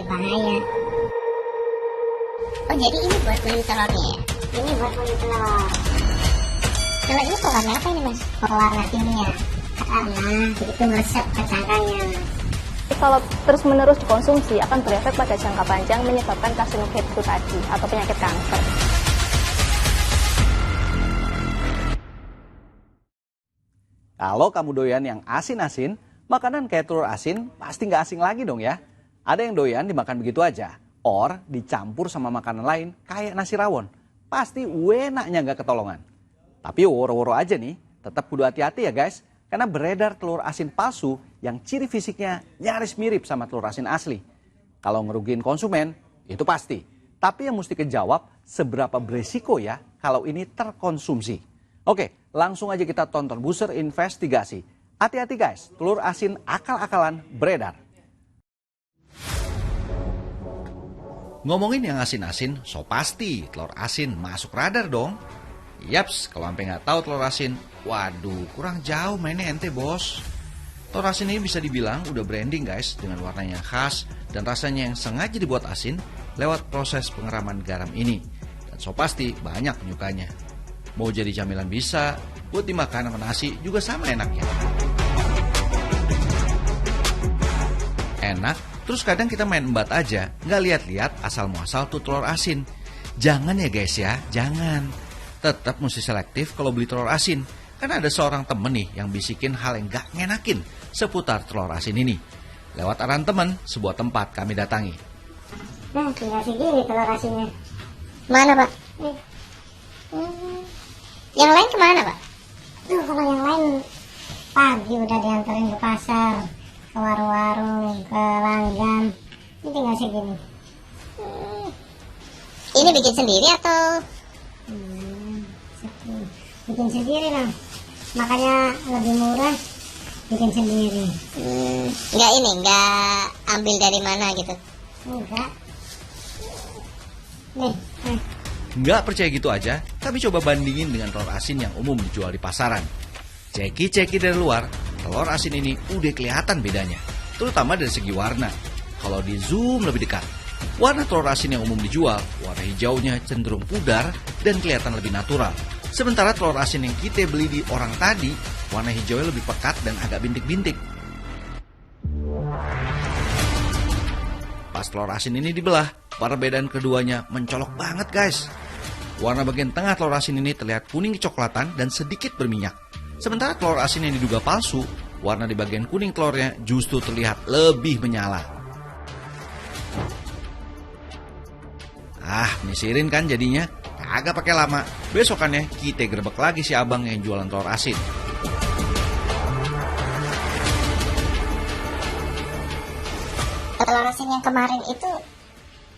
menghindari bahaya. Oh, jadi ini buat kuning telurnya ya? Ini buat kuning telur. Kalau ini pewarna apa ini mas? Pewarna kimia. Karena itu meresap ke cangkangnya. Kalau terus-menerus dikonsumsi akan berefek pada jangka panjang menyebabkan karsinogen itu tadi atau penyakit kanker. Kalau kamu doyan yang asin-asin, makanan kayak telur asin pasti nggak asing lagi dong ya. Ada yang doyan dimakan begitu aja, or dicampur sama makanan lain kayak nasi rawon. Pasti enaknya nggak ketolongan. Tapi woro-woro aja nih, tetap kudu hati-hati ya guys. Karena beredar telur asin palsu yang ciri fisiknya nyaris mirip sama telur asin asli. Kalau ngerugiin konsumen, itu pasti. Tapi yang mesti kejawab seberapa beresiko ya kalau ini terkonsumsi. Oke, langsung aja kita tonton Buser investigasi. Hati-hati guys, telur asin akal-akalan beredar. Ngomongin yang asin-asin, so pasti telur asin masuk radar dong. Yaps, kalau sampai nggak tahu telur asin, waduh, kurang jauh mainnya ente bos. Telur asin ini bisa dibilang udah branding guys, dengan warnanya yang khas dan rasanya yang sengaja dibuat asin lewat proses pengeraman garam ini. Dan so pasti banyak penyukanya. Mau jadi camilan bisa, buat dimakan sama nasi juga sama enaknya. Enak, terus kadang kita main embat aja, nggak lihat-lihat asal muasal tuh telur asin. Jangan ya guys ya, jangan. Tetap mesti selektif kalau beli telur asin. Karena ada seorang temen nih yang bisikin hal yang gak ngenakin seputar telur asin ini. Lewat arahan teman, sebuah tempat kami datangi. Nah, tinggal segini telur asinnya. Mana pak? Yang lain kemana pak? Tuh, kalau yang lain pagi udah diantarin ke pasar, ke warung-warung, ke langgan. Ini tinggal segini. Ini bikin sendiri atau? Bikin sendiri lah. Makanya lebih murah bikin sendiri. Enggak ambil dari mana gitu? Enggak. Nih. Nggak percaya gitu aja, kami coba bandingin dengan telur asin yang umum dijual di pasaran. Ceki-ceki dari luar, telur asin ini udah kelihatan bedanya. Terutama dari segi warna. Kalau di zoom lebih dekat, warna telur asin yang umum dijual, warna hijaunya cenderung pudar dan kelihatan lebih natural. Sementara telur asin yang kita beli di orang tadi, warna hijaunya lebih pekat dan agak bintik-bintik. Pas telur asin ini dibelah, perbedaan keduanya mencolok banget guys. Warna bagian tengah telur asin ini terlihat kuning kecoklatan dan sedikit berminyak. Sementara telur asin yang diduga palsu, warna di bagian kuning telurnya justru terlihat lebih menyala. Nyisirin kan jadinya? Kagak pakai lama, besokannya kita gerebek lagi si abang yang jualan telur asin. Telur asin yang kemarin itu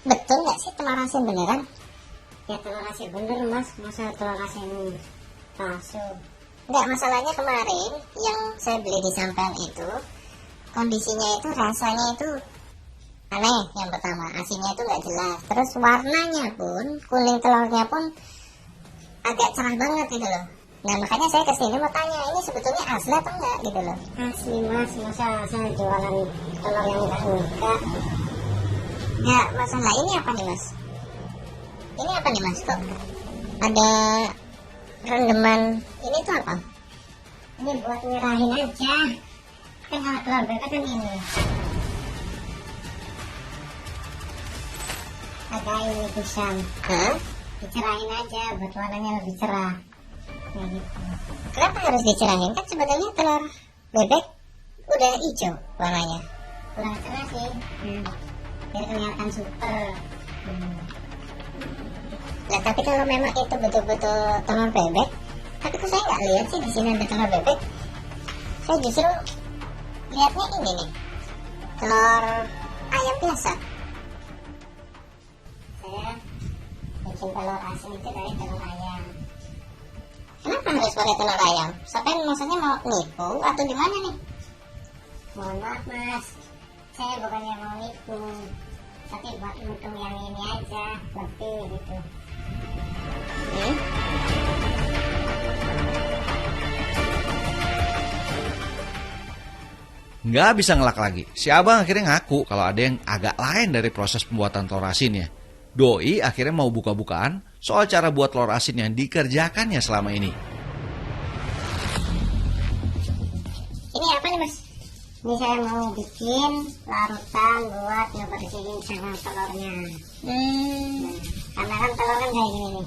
betul nggak sih telur asin beneran? Ya telur asin bener mas, masa telur asin palsu? Nggak, masalahnya kemarin yang saya beli di sampean itu kondisinya itu rasanya itu aneh. Yang pertama asinnya itu nggak jelas, terus warnanya pun kuning telurnya pun agak cerah banget gitu loh. Nah makanya saya kesini mau tanya ini sebetulnya asli atau enggak gitu loh. Asli mas, masa saya jualan telur yang enggak. Ya masalah ini apa nih mas? Ini apa nih mas, kok ada rendeman ini tuh apa? Ini buat nyerahin aja. Kan kalau telur bebek kan ini ada ini pisang. Dicerahin aja buat warnanya lebih cerah. Nah, gitu. Kenapa harus dicerahin? Kan sebenarnya telur bebek udah hijau warnanya. Kurang cerah sih. Biar kelihatan super. Nah tapi kalau memang itu betul-betul telur bebek, tapi kok saya nggak lihat sih di sini ada telur bebek. Saya justru lihatnya ini nih, telur ayam biasa. Saya bikin telur asin itu dari telur ayam. Kenapa harus pakai telur ayam? Sampai maksudnya mau nipu atau gimana nih? Mohon maaf mas, saya bukannya mau nipu, tapi buat untung yang ini aja, lebih gitu. Nggak bisa ngelak lagi. Si abang akhirnya ngaku kalau ada yang agak lain dari proses pembuatan telur asinnya. Doi akhirnya mau buka-bukaan soal cara buat telur asin yang dikerjakannya selama ini. Ini apa nih mas? Ini saya mau bikin larutan buat ngebersihin sarang telurnya. Karena kan telur kan kayak gini nih.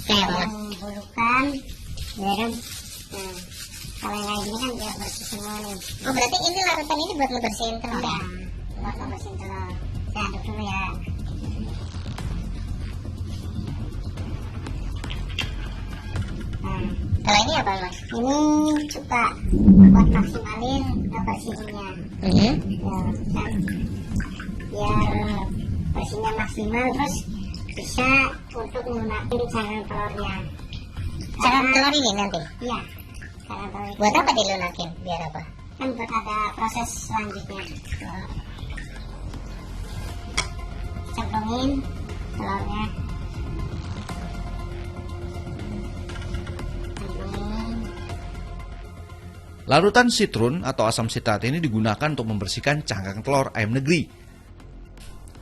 Kayak apa? Bulukan, ya kan? Nah, kalau yang kayak gini kan dia bersih semua nih. Oh berarti ini larutan ini buat ngebersihin telur ya? Buat ngebersihin telur. Saya aduk dulu ya. Nah, kalau ini apa mas? Ini coba buat maksimalin kebersihannya. Ya, kan? Biar bersihnya maksimal, terus bisa untuk menggunakan sarang telurnya. Sarang telur ini nanti? Iya. Sarang telur. Buat apa dilunakin? Biar apa? Kan buat ada proses selanjutnya. Cemplungin telurnya. Larutan sitrun atau asam sitrat ini digunakan untuk membersihkan cangkang telur ayam negeri.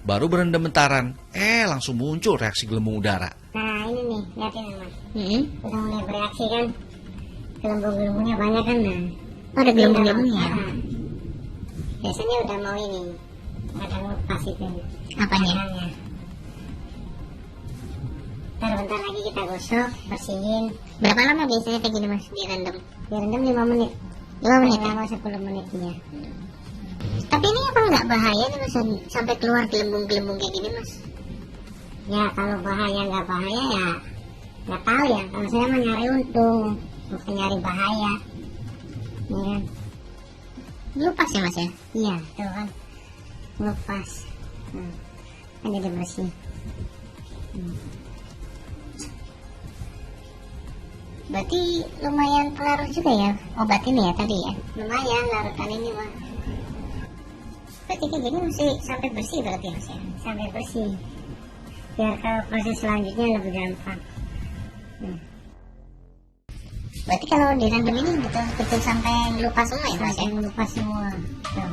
Baru berendam bentaran, langsung muncul reaksi gelembung udara. Nah ini nih, lihatin ya mas. Udah mulai bereaksi kan. Gelembung-gelembungnya banyak kan. Nah, ada gelembung-gelembungnya. Biasanya udah mau ini. Ada ngupas itu. Apanya? Bentar lagi kita gosok, bersihin. Berapa lama biasanya kayak gini mas direndam? Direndam 5 menit. 5 menit? Lama 10 menitnya. Tapi ini apa nggak bahaya nih mas? Sampai keluar gelembung-gelembung kayak gini mas? Ya kalau bahaya nggak bahaya ya nggak tahu ya. Kalau saya mah nyari untung, bukan nyari bahaya. Ini kan lupas ya mas ya? Iya tuh kan lupas. Kan jadi bersih. Berarti lumayan pengaruh juga ya obat ini ya tadi ya? Lumayan larutan ini mah. Berarti kayak gini mesti sampai bersih berarti mas ya? Sampai bersih. Biar ke proses selanjutnya lebih gampang. Berarti kalau direndam ini betul-betul sampai lupa semua ya mas ya? Sampai lupa semua. Tuh.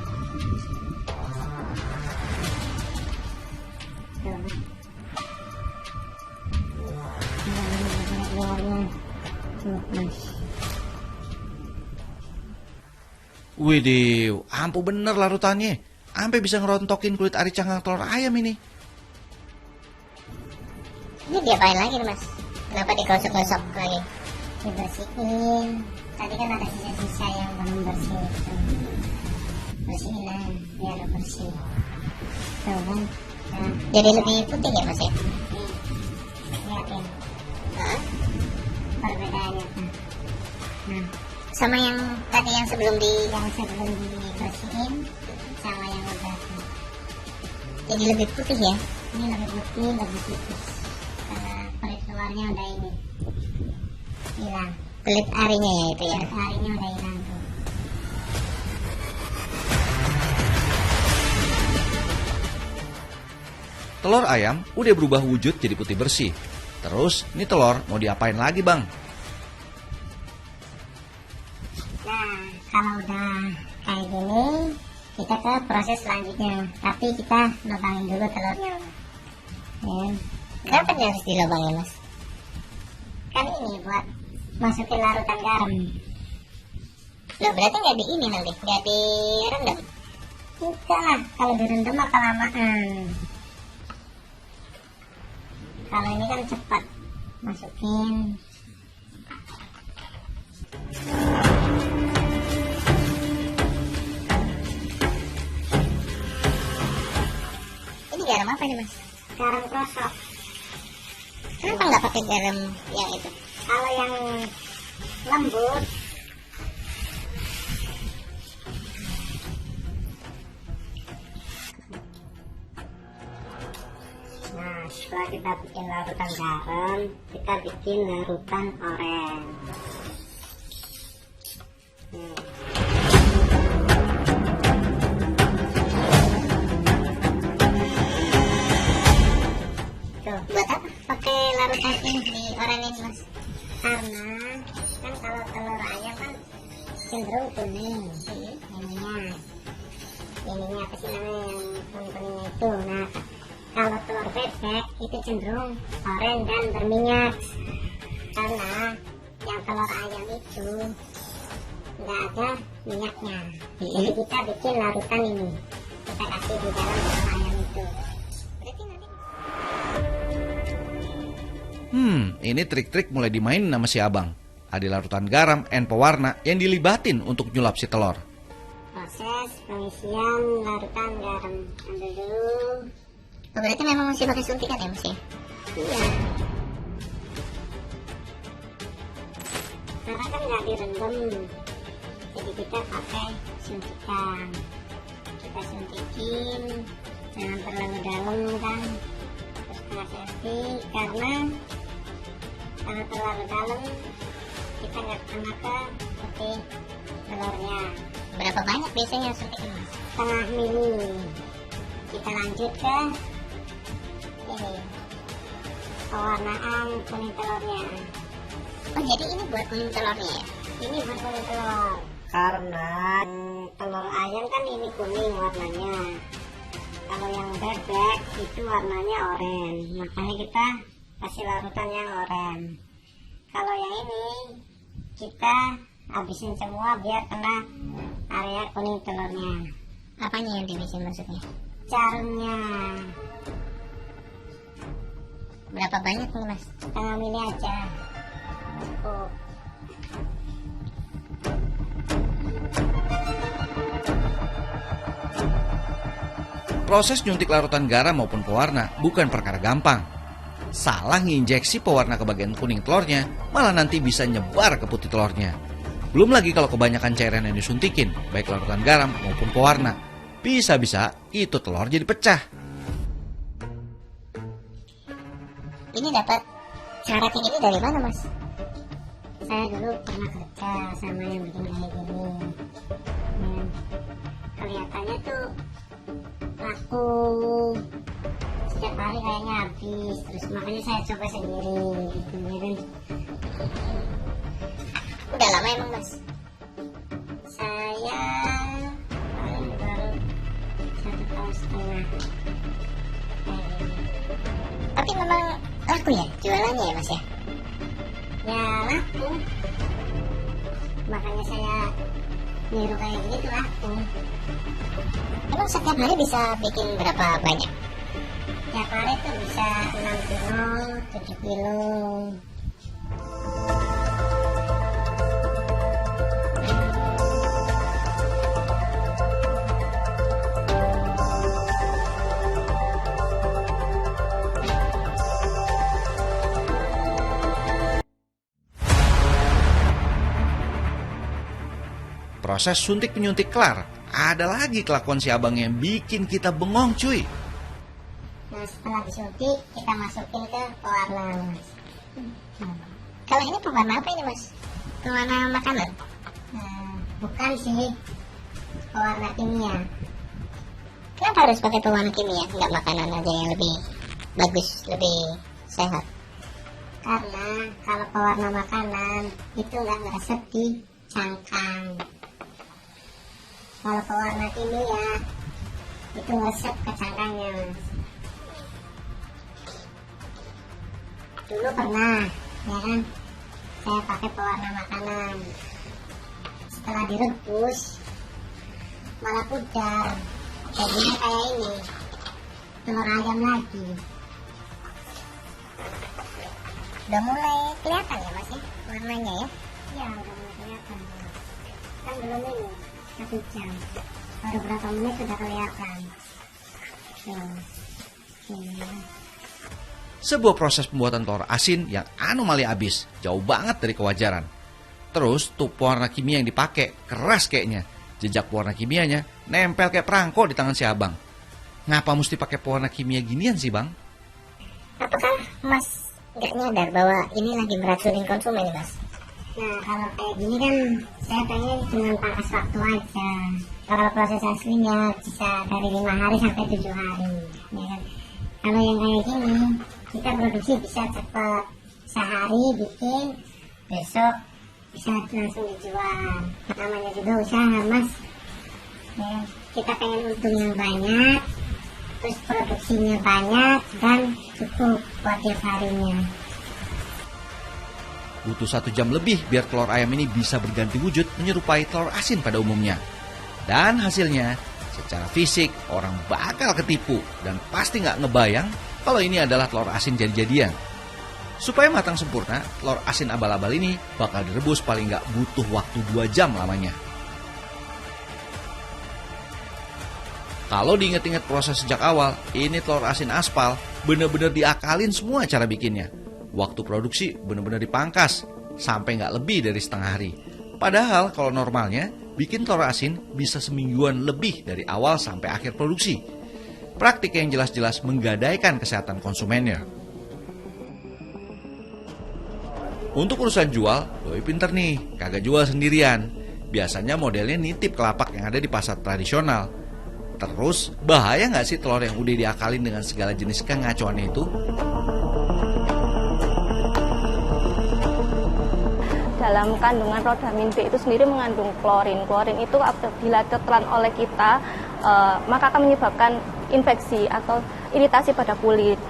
Widih, ampuh bener larutannya. Sampai bisa ngerontokin kulit ari cangkang telur ayam ini. Ini diapain lagi nih mas? Kenapa digosok-gosok lagi? Dibersihin. Tadi kan ada sisa-sisa yang belum bersih. Bersihin lah, biar bersih. Tuh kan. Nah, jadi lebih putih ya mas ya? Lihatin. Perbedaannya. Nah, sama yang tadi yang sebelum dibersihin sama yang udah. Jadi lebih putih ya? Ini lebih putih, lebih tipis. Karena kulit luarnya udah ini hilang. Kulit arinya ya itu ya? Kulit arinya udah hilang tuh. Telur ayam udah berubah wujud jadi putih bersih. Terus, ini telur mau diapain lagi bang? Nah, kalau udah kayak gini, kita ke proses selanjutnya. Tapi kita lubangin dulu telurnya. Ya. Kenapa dia harus dilubangin mas? Kan ini buat masukin larutan garam. Loh berarti nggak di ini nanti, nggak direndam? Enggak lah, kalau direndam mah kelamaan. Kalau ini kan cepat masukin. Ini garam apa nih mas? Garam krosok. Kenapa nggak pakai garam yang itu? Kalau yang lembut, nah setelah kita bikin larutan garam, kita bikin larutan oren. Tuh, buat apa pakai larutan ini di oren ini mas? Karena kan kalau telur ayam kan cenderung kuning, ininya apa sih namanya yang kuning-kuningnya itu. Nah, kalau telur bebek itu cenderung oranye dan berminyak, karena yang telur ayam itu nggak ada minyaknya. Jadi kita bikin larutan ini, kita kasih di dalam telur ayam itu. Berarti nanti Ini trik-trik mulai dimainin sama si abang. Ada larutan garam and pewarna yang dilibatin untuk nyulap si telur. proses pengisian larutan garam. Ambil dulu. Oh, berarti memang masih pakai suntikan ya mas ya? Iya. Karena kan nggak direndam, jadi kita pakai suntikan. Kita suntikin, jangan terlalu dalam kan. Terus kita suntik, karena kalau terlalu dalam kita nggak kena ke putih telurnya. Berapa banyak biasanya suntiknya mas? Setengah mili. Kita lanjut ke ini, pewarnaan kuning telurnya. Oh, jadi ini buat kuning telurnya ya? Ini buat kuning telur. Karena telur ayam kan ini kuning warnanya. Kalau yang bebek itu warnanya oranye. Makanya kita kasih larutan yang oranye. Kalau yang ini kita habisin semua biar kena area kuning telurnya. Apanya yang dihabisin maksudnya? Carumnya. Berapa banyak nih mas? Setengah mili aja. Cukup. Proses nyuntik larutan garam maupun pewarna bukan perkara gampang. Salah nginjeksi pewarna ke bagian kuning telurnya, malah nanti bisa nyebar ke putih telurnya. Belum lagi kalau kebanyakan cairan yang disuntikin, baik larutan garam maupun pewarna, bisa-bisa itu telur jadi pecah. Ini dapat cara kayak gini dari mana mas? Saya dulu pernah kerja sama yang bikin kayak gini. Dan kelihatannya tuh laku, setiap hari kayaknya habis. Terus makanya saya coba sendiri gitu ya kan. Udah lama emang mas? Saya paling baru 1,5 tahun. Tapi memang laku ya jualannya ya mas ya? Ya laku. Makanya saya niru kayak gini tuh laku. Emang setiap hari bisa bikin berapa banyak? Setiap hari tuh bisa 6 kilo, 7 kilo. Proses suntik penyuntik kelar, ada lagi kelakuan si abang yang bikin kita bengong cuy. Nah setelah disuntik kita masukin ke pewarna mas. Kalau ini pewarna apa ini mas? Pewarna makanan? Bukan sih, pewarna kimia. Kenapa harus pakai pewarna kimia? Nggak makanan aja yang lebih bagus, lebih sehat? Karena kalau pewarna makanan itu nggak meresep di cangkang. Kalau pewarna kimia itu meresep ke cangkangnya mas. Dulu pernah ya kan saya pakai pewarna makanan, setelah direbus malah pudar, jadinya kayak ini telur ayam lagi. Udah mulai kelihatan ya mas ya warnanya ya? Iya udah mulai kelihatan kan, belum ini 1 jam, baru berapa menit sudah kelihatan. Sebuah proses pembuatan telur asin yang anomali abis, jauh banget dari kewajaran. Terus tuh pewarna kimia yang dipakai keras kayaknya, jejak pewarna kimianya nempel kayak perangko di tangan si abang. Ngapa mesti pakai pewarna kimia ginian sih bang? Apakah mas nggak nyadar bahwa ini lagi meracunin konsumen mas? Nah kalau kayak gini kan saya pengen cuma pangkas waktu aja. Kalau proses aslinya bisa dari 5 hari sampai 7 hari ya kan? Kalau yang kayak gini kita produksi bisa cepat, sehari bikin, besok bisa langsung dijual. Namanya juga usaha mas, Ya, kita pengen untung yang banyak, terus produksinya banyak dan cukup buat tiap harinya. Butuh 1 jam lebih biar telur ayam ini bisa berganti wujud menyerupai telur asin pada umumnya. Dan hasilnya, secara fisik orang bakal ketipu dan pasti nggak ngebayang kalau ini adalah telur asin jadi-jadian. Supaya matang sempurna, telur asin abal-abal ini bakal direbus paling nggak butuh waktu 2 jam lamanya. Kalau diinget-inget proses sejak awal, ini telur asin aspal bener-bener diakalin semua cara bikinnya. Waktu produksi bener-bener dipangkas, sampai nggak lebih dari setengah hari. Padahal kalau normalnya, bikin telur asin bisa semingguan lebih dari awal sampai akhir produksi. Praktik yang jelas-jelas menggadaikan kesehatan konsumennya. Untuk urusan jual, doi pinter nih, kagak jual sendirian. Biasanya modelnya nitip ke lapak yang ada di pasar tradisional. Terus, bahaya nggak sih telur yang udah diakalin dengan segala jenis kengacoannya itu? Dalam kandungan rodamin B itu sendiri mengandung klorin. Klorin itu apabila tertelan oleh kita, maka akan menyebabkan infeksi atau iritasi pada kulit.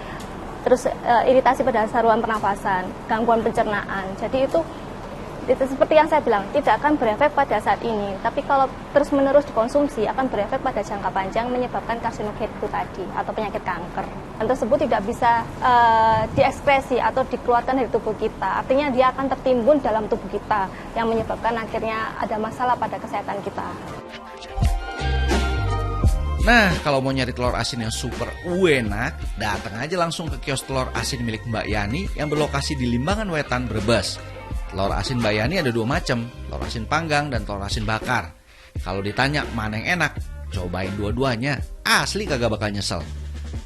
Terus iritasi pada saluran pernafasan, gangguan pencernaan. Jadi itu seperti yang saya bilang, tidak akan berefek pada saat ini. Tapi kalau terus-menerus dikonsumsi akan berefek pada jangka panjang menyebabkan karsinogen itu tadi atau penyakit kanker. Hal tersebut tidak bisa diekspresi atau dikeluarkan dari tubuh kita. Artinya dia akan tertimbun dalam tubuh kita yang menyebabkan akhirnya ada masalah pada kesehatan kita. Nah, kalau mau nyari telur asin yang super enak, datang aja langsung ke kios telur asin milik Mbak Yani yang berlokasi di Limbangan Wetan, Brebes. Telur asin Mbak Yani ada 2 macam, telur asin panggang dan telur asin bakar. Kalau ditanya mana yang enak, cobain dua-duanya, asli kagak bakal nyesel.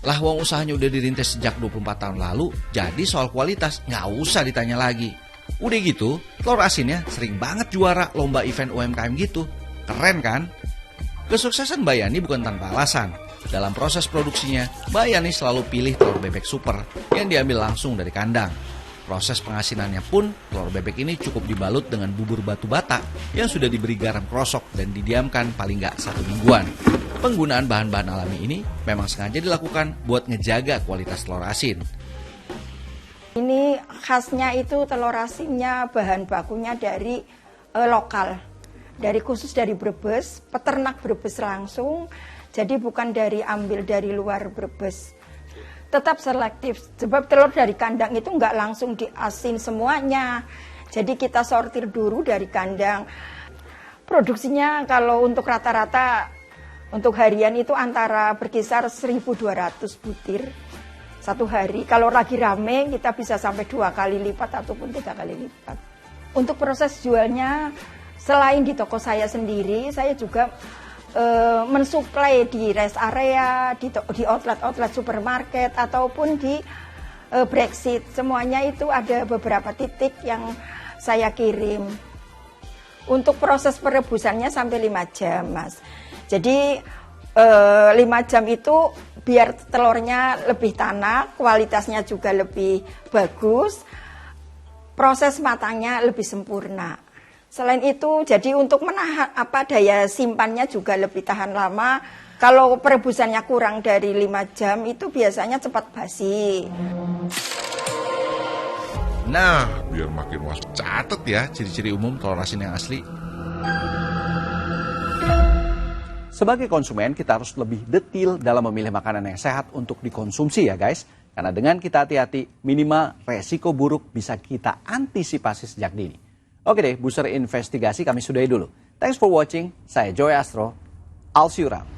Lah wong usahanya udah dirintis sejak 24 tahun lalu, jadi soal kualitas nggak usah ditanya lagi. Udah gitu, telur asinnya sering banget juara lomba event UMKM gitu. Keren kan? Kesuksesan Mbak Yani bukan tanpa alasan. Dalam proses produksinya, Mbak Yani selalu pilih telur bebek super yang diambil langsung dari kandang. Proses pengasinannya pun, telur bebek ini cukup dibalut dengan bubur batu bata yang sudah diberi garam krosok dan didiamkan paling nggak 1 mingguan. Penggunaan bahan-bahan alami ini memang sengaja dilakukan buat ngejaga kualitas telur asin. Ini khasnya itu telur asinnya bahan bakunya dari lokal. Khusus dari Brebes, peternak Brebes langsung, jadi bukan ambil dari luar Brebes. Tetap selektif, sebab telur dari kandang itu nggak langsung diasin semuanya. Jadi kita sortir dulu dari kandang. Produksinya kalau untuk rata-rata, untuk harian itu antara berkisar 1.200 butir satu hari. Kalau lagi rame kita bisa sampai 2 kali lipat ataupun 3 kali lipat. Untuk proses jualnya, selain di toko saya sendiri, saya juga mensuplai di rest area, di outlet-outlet supermarket, ataupun di Brexit. Semuanya itu ada beberapa titik yang saya kirim. Untuk proses perebusannya sampai 5 jam, Mas. Jadi 5 jam itu biar telurnya lebih tanak, kualitasnya juga lebih bagus, proses matangnya lebih sempurna. Selain itu, jadi untuk menahan daya simpannya juga lebih tahan lama. Kalau perebusannya kurang dari 5 jam itu biasanya cepat basi. Nah, biar makin was catet ya ciri-ciri umum telur asin yang asli. Sebagai konsumen, kita harus lebih detail dalam memilih makanan yang sehat untuk dikonsumsi ya guys. Karena dengan kita hati-hati, minimal resiko buruk bisa kita antisipasi sejak dini. Oke deh, booster investigasi kami sudahi dulu. Thanks for watching. Saya Joy Astro. I'll see you around.